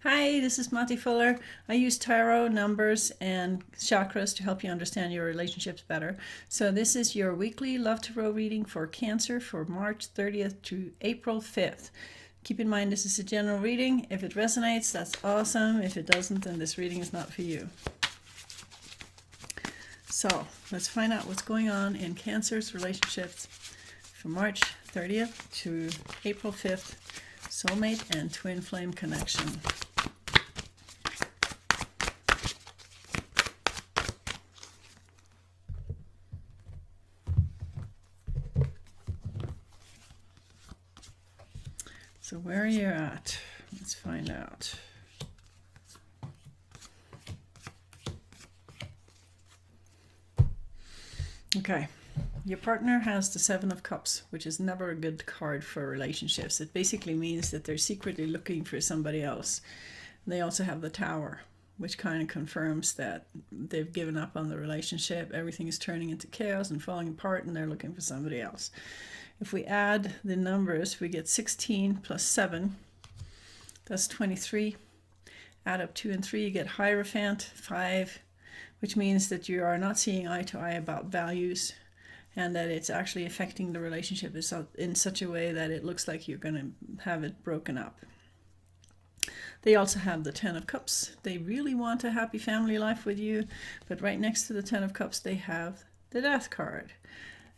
Hi, this is Mati Fuller. I use tarot, numbers, and chakras to help you understand your relationships better. So this is your weekly Love Tarot reading for Cancer for March 30th to April 5th. Keep in mind this is a general reading. If it resonates, that's awesome. If it doesn't, then this reading is not for you. So let's find out what's going on in Cancer's relationships from March 30th to April 5th. Soulmate and twin flame connection. So where are you at? Let's find out. Okay, your partner has the Seven of Cups, which is never a good card for relationships. It basically means that they're secretly looking for somebody else. They also have the Tower, which kind of confirms that they've given up on the relationship. Everything is turning into chaos and falling apart, and they're looking for somebody else. If we add the numbers, we get 16 plus 7. That's 23. Add up 2 and 3, you get Hierophant, 5, which means that you are not seeing eye to eye about values and that it's actually affecting the relationship in such a way that it looks like you're going to have it broken up. They also have the Ten of Cups. They really want a happy family life with you, but right next to the Ten of Cups, they have the Death card.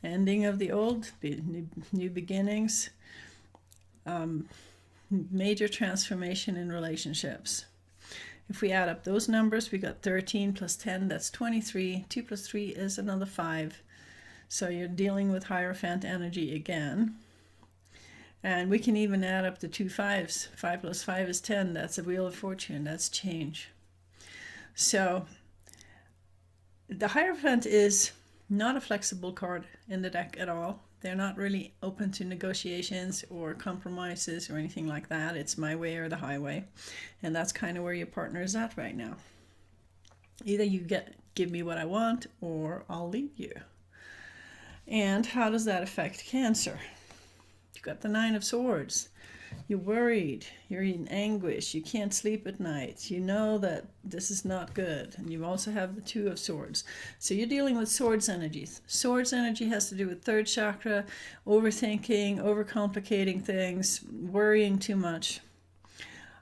Ending of the old, new beginnings, major transformation in relationships. If we add up those numbers, we got 13 plus 10, that's 23. 2 plus 3 is another 5. So you're dealing with Hierophant energy again. And we can even add up the 2 5s. 5 plus 5 is 10. That's a Wheel of Fortune. That's change. So the Hierophant is not a flexible card in the deck at all. They're not really open to negotiations or compromises or anything like that. It's my way or the highway. And that's kind of where your partner is at right now. Either you give me what I want or I'll leave you. And how does that affect Cancer? You've got the Nine of Swords. You're worried, you're in anguish, you can't sleep at night, you know that this is not good, and you also have the Two of Swords. So you're dealing with swords energies. Swords energy has to do with third chakra, overthinking, overcomplicating things, worrying too much.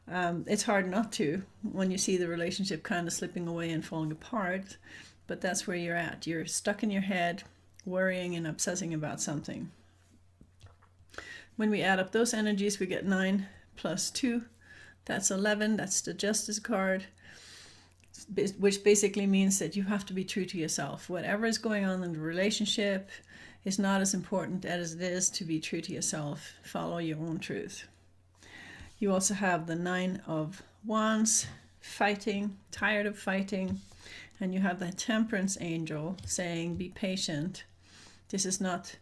It's hard not to when you see the relationship kind of slipping away and falling apart, but that's where you're at. You're stuck in your head, worrying and obsessing about something. When we add up those energies, we get 9 plus 2. That's 11. That's the Justice card, which basically means that you have to be true to yourself. Whatever is going on in the relationship is not as important as it is to be true to yourself. Follow your own truth. You also have the Nine of Wands, fighting, tired of fighting. And you have the Temperance angel saying, be patient. This is not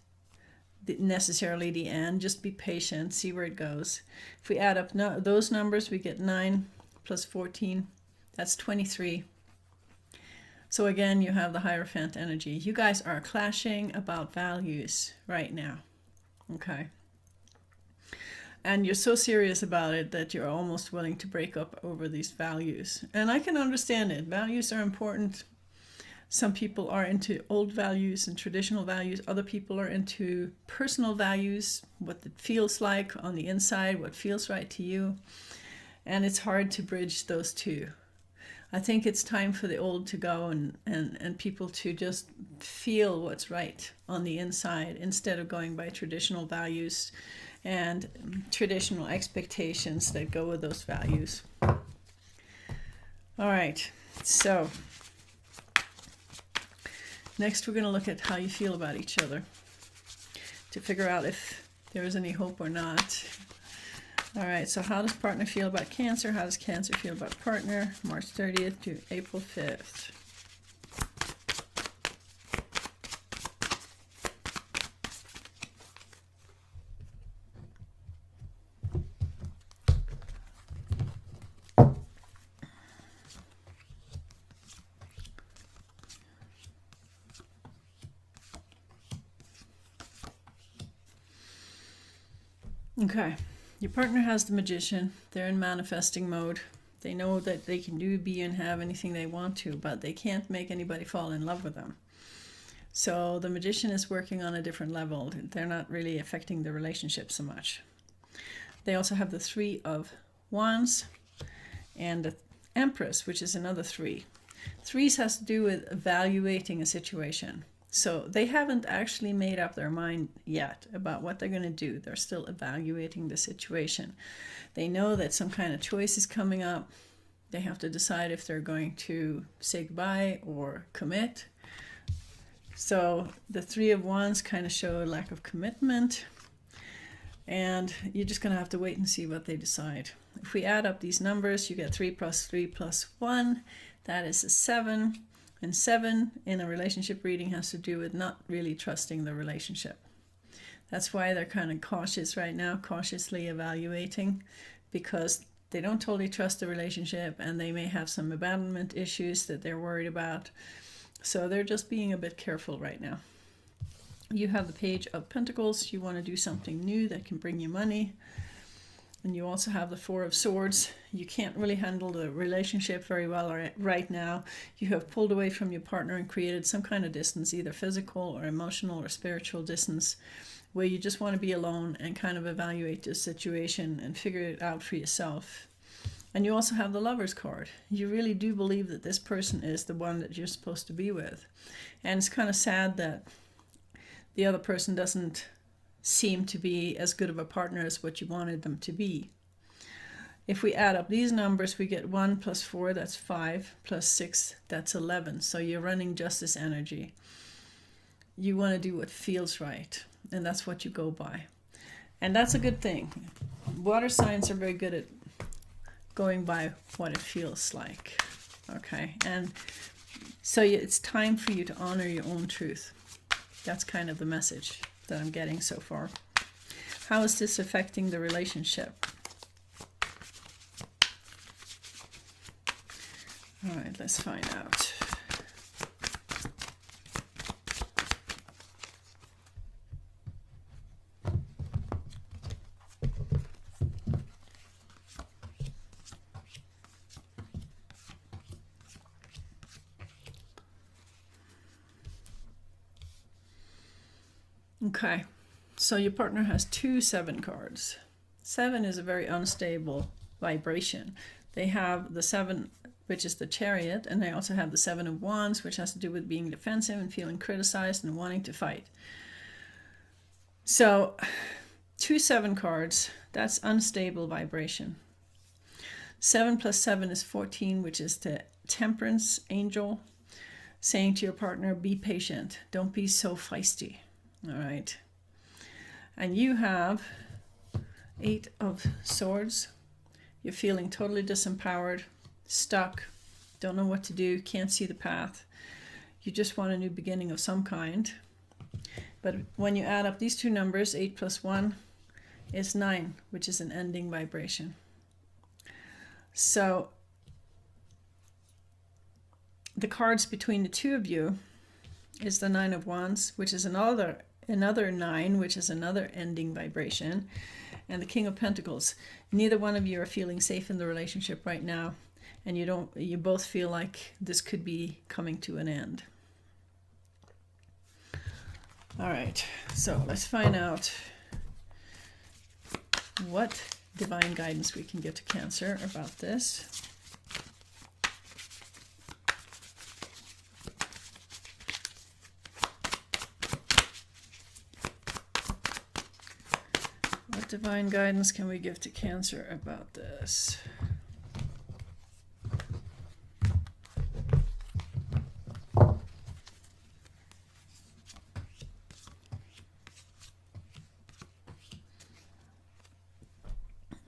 necessarily the end, just be patient, see where it goes. If we add up those numbers, we get 9 plus 14, that's 23. So again, you have the Hierophant energy. You guys are clashing about values right now, okay? And you're so serious about it that you're almost willing to break up over these values. And I can understand it. Values are important. Some people are into old values and traditional values. Other people are into personal values, what it feels like on the inside, what feels right to you. And it's hard to bridge those two. I think it's time for the old to go and people to just feel what's right on the inside instead of going by traditional values and traditional expectations that go with those values. All right, so next, we're going to look at how you feel about each other to figure out if there is any hope or not. All right, so how does partner feel about Cancer? How does Cancer feel about partner? March 30th to April 5th. Okay, your partner has the Magician. They're in manifesting mode. They know that they can do, be, and have anything they want to, but they can't make anybody fall in love with them. So the Magician is working on a different level. They're not really affecting the relationship so much. They also have the Three of Wands and the Empress, which is another 3. Threes has to do with evaluating a situation. So they haven't actually made up their mind yet about what they're going to do. They're still evaluating the situation. They know that some kind of choice is coming up. They have to decide if they're going to say goodbye or commit. So the Three of Wands kind of show a lack of commitment. And you're just going to have to wait and see what they decide. If we add up these numbers, you get 3 plus 3 plus 1. That is a 7. And 7 in a relationship reading has to do with not really trusting the relationship. That's why they're kind of cautious right now, cautiously evaluating, because they don't totally trust the relationship and they may have some abandonment issues that they're worried about. So they're just being a bit careful right now. You have the Page of Pentacles. You want to do something new that can bring you money. And you also have the Four of Swords. You can't really handle the relationship very well right now. You have pulled away from your partner and created some kind of distance, either physical or emotional or spiritual distance, where you just want to be alone and kind of evaluate the situation and figure it out for yourself. And you also have the Lover's card. You really do believe that this person is the one that you're supposed to be with. And it's kind of sad that the other person doesn't seem to be as good of a partner as what you wanted them to be. If we add up these numbers, we get 1 plus 4, that's 5, plus 6, that's 11. So you're running justice energy. You want to do what feels right, and that's what you go by. And that's a good thing. Water signs are very good at going by what it feels like. Okay, and so it's time for you to honor your own truth. That's kind of the message that I'm getting so far. How is this affecting the relationship? All right, let's find out. Okay, so your partner has 2 7 cards. 7 is a very unstable vibration. They have the 7, which is the Chariot, and they also have the 7 of Wands, which has to do with being defensive and feeling criticized and wanting to fight. So 2 7 cards, that's unstable vibration. 7 plus 7 is 14, which is the Temperance angel, saying to your partner, be patient, don't be so feisty. All right. And you have 8 of Swords. You're feeling totally disempowered, stuck, don't know what to do, can't see the path. You just want a new beginning of some kind. But when you add up these 2 numbers, 8 plus 1 is 9, which is an ending vibration. So the cards between the 2 of you is the 9 of Wands, which is another 9, which is another ending vibration, and the King of Pentacles. Neither one of you are feeling safe in the relationship right now, and you both feel like this could be coming to an end. All right, so let's find out what divine guidance we can give to Cancer about this. What divine guidance can we give to Cancer about this?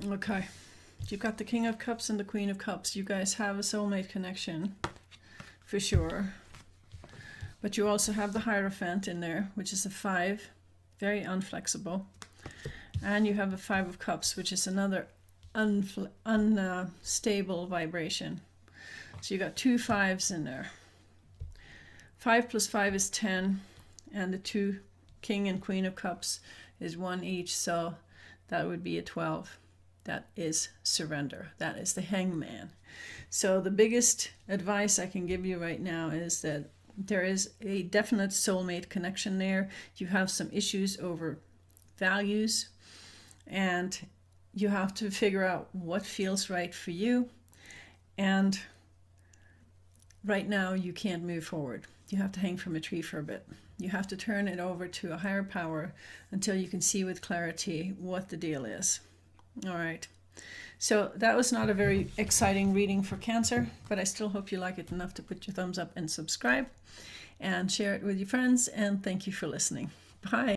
Okay, you've got the King of Cups and the Queen of Cups. You guys have a soulmate connection, for sure. But you also have the Hierophant in there, which is a 5, very unflexible. And you have a 5 of Cups, which is another unstable vibration. So you got 2 5s in there. 5 plus 5 is 10, and the 2 King and Queen of Cups is 1 each, so that would be a 12. That is surrender. That is the hangman. So the biggest advice I can give you right now is that there is a definite soulmate connection there. You have some issues over values, and you have to figure out what feels right for you. And right now you can't move forward. You have to hang from a tree for a bit. You have to turn it over to a higher power until you can see with clarity what the deal is. All right. So that was not a very exciting reading for Cancer, but I still hope you like it enough to put your thumbs up and subscribe and share it with your friends. And thank you for listening. Bye.